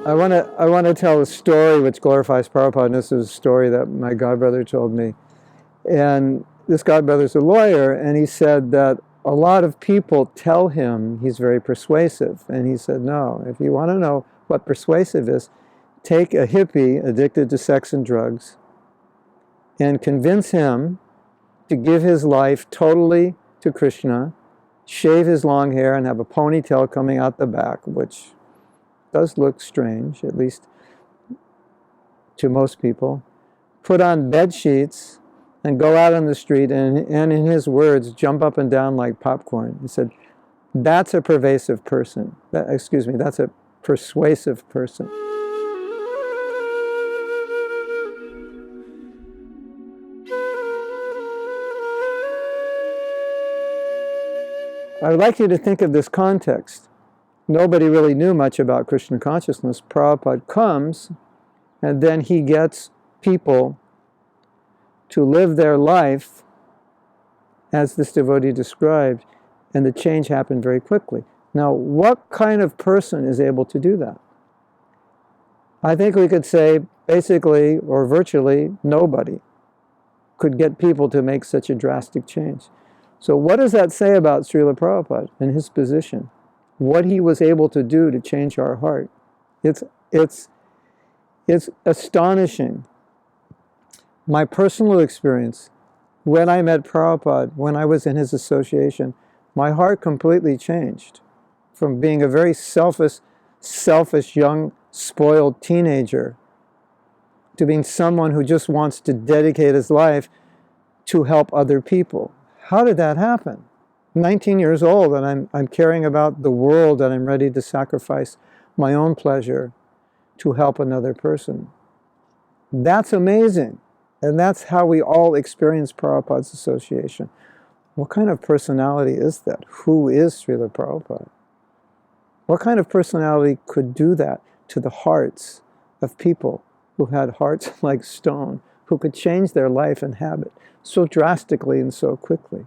I want to tell a story which glorifies Prabhupada. And this is a story that my godbrother told me. And this godbrother's a lawyer, and he said that a lot of people tell him he's very persuasive. And he said, no, if you want to know what persuasive is, take a hippie addicted to sex and drugs and convince him to give his life totally to Krishna, shave his long hair and have a ponytail coming out the back, which does look strange, at least to most people, put on bed sheets and go out on the street and in his words, jump up and down like popcorn. He said, that's a pervasive person. That's a persuasive person. I would like you to think of this context. Nobody really knew much about Krishna consciousness. Prabhupada comes, and then he gets people to live their life as this devotee described, and the change happened very quickly. Now, what kind of person is able to do that? I think we could say basically or virtually nobody could get people to make such a drastic change. So what does that say about Srila Prabhupada and his position? What he was able to do to change our heart? It's astonishing. My personal experience, when I met Prabhupada, when I was in his association, my heart completely changed from being a very selfish, young, spoiled teenager to being someone who just wants to dedicate his life to help other people. How did that happen? 19 years old, and I'm caring about the world, and I'm ready to sacrifice my own pleasure to help another person. That's amazing. And that's how we all experience Prabhupada's association. What kind of personality is that? Who is Srila Prabhupada? What kind of personality could do that to the hearts of people who had hearts like stone, who could change their life and habit so drastically and so quickly?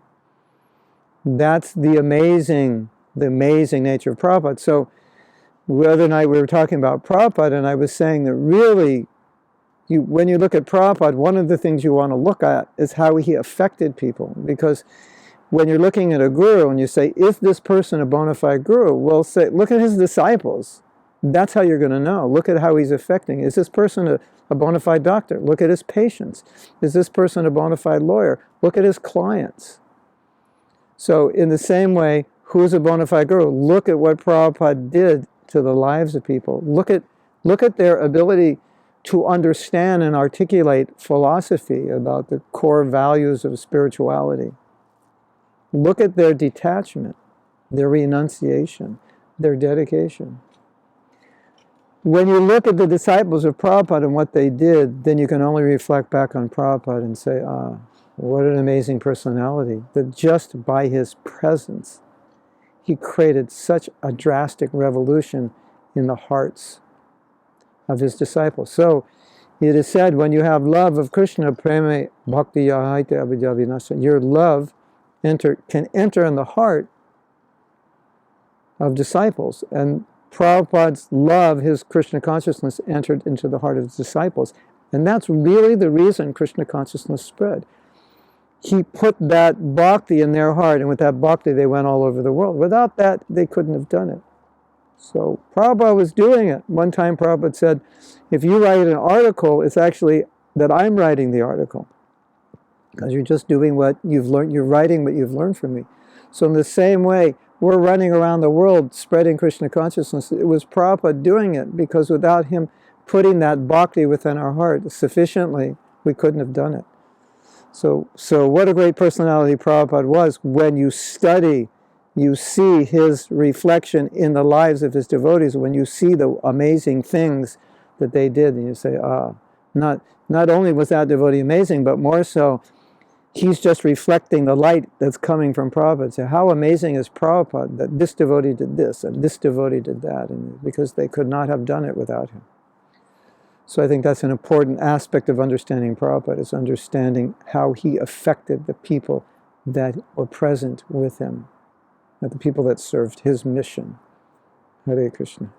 That's the amazing nature of Prabhupada. So the other night we were talking about Prabhupada, and I was saying that really, when you look at Prabhupada, one of the things you want to look at is how he affected people. Because when you're looking at a guru and you say, is this person a bona fide guru? Well, say, look at his disciples. That's how you're going to know. Look at how he's affecting. Is this person a bona fide doctor? Look at his patients. Is this person a bona fide lawyer? Look at his clients. So in the same way, who's a bona fide guru? Look at what Prabhupada did to the lives of people. Look at their ability to understand and articulate philosophy about the core values of spirituality. Look at their detachment, their renunciation, their dedication. When you look at the disciples of Prabhupada and what they did, then you can only reflect back on Prabhupada and say, what an amazing personality, that just by his presence, he created such a drastic revolution in the hearts of his disciples. So it is said, when you have love of Krishna, prema bhakti yahaite avidya vinasa, your love can enter in the heart of disciples. And Prabhupada's love, his Krishna consciousness, entered into the heart of his disciples. And that's really the reason Krishna consciousness spread. He put that bhakti in their heart, and with that bhakti they went all over the world. Without that, they couldn't have done it. So Prabhupada was doing it. One time Prabhupada said, if you write an article, it's actually that I'm writing the article. Because you're just doing what you've learned, you're writing what you've learned from me. So in the same way, we're running around the world spreading Krishna consciousness. It was Prabhupada doing it, because without him putting that bhakti within our heart sufficiently, we couldn't have done it. So what a great personality Prabhupada was. When you study, you see his reflection in the lives of his devotees. When you see the amazing things that they did, and you say, not only was that devotee amazing, but more so, he's just reflecting the light that's coming from Prabhupada. So how amazing is Prabhupada that this devotee did this and this devotee did that, and because they could not have done it without him. So I think that's an important aspect of understanding Prabhupada, is understanding how he affected the people that were present with him, and the people that served his mission. Hare Krishna.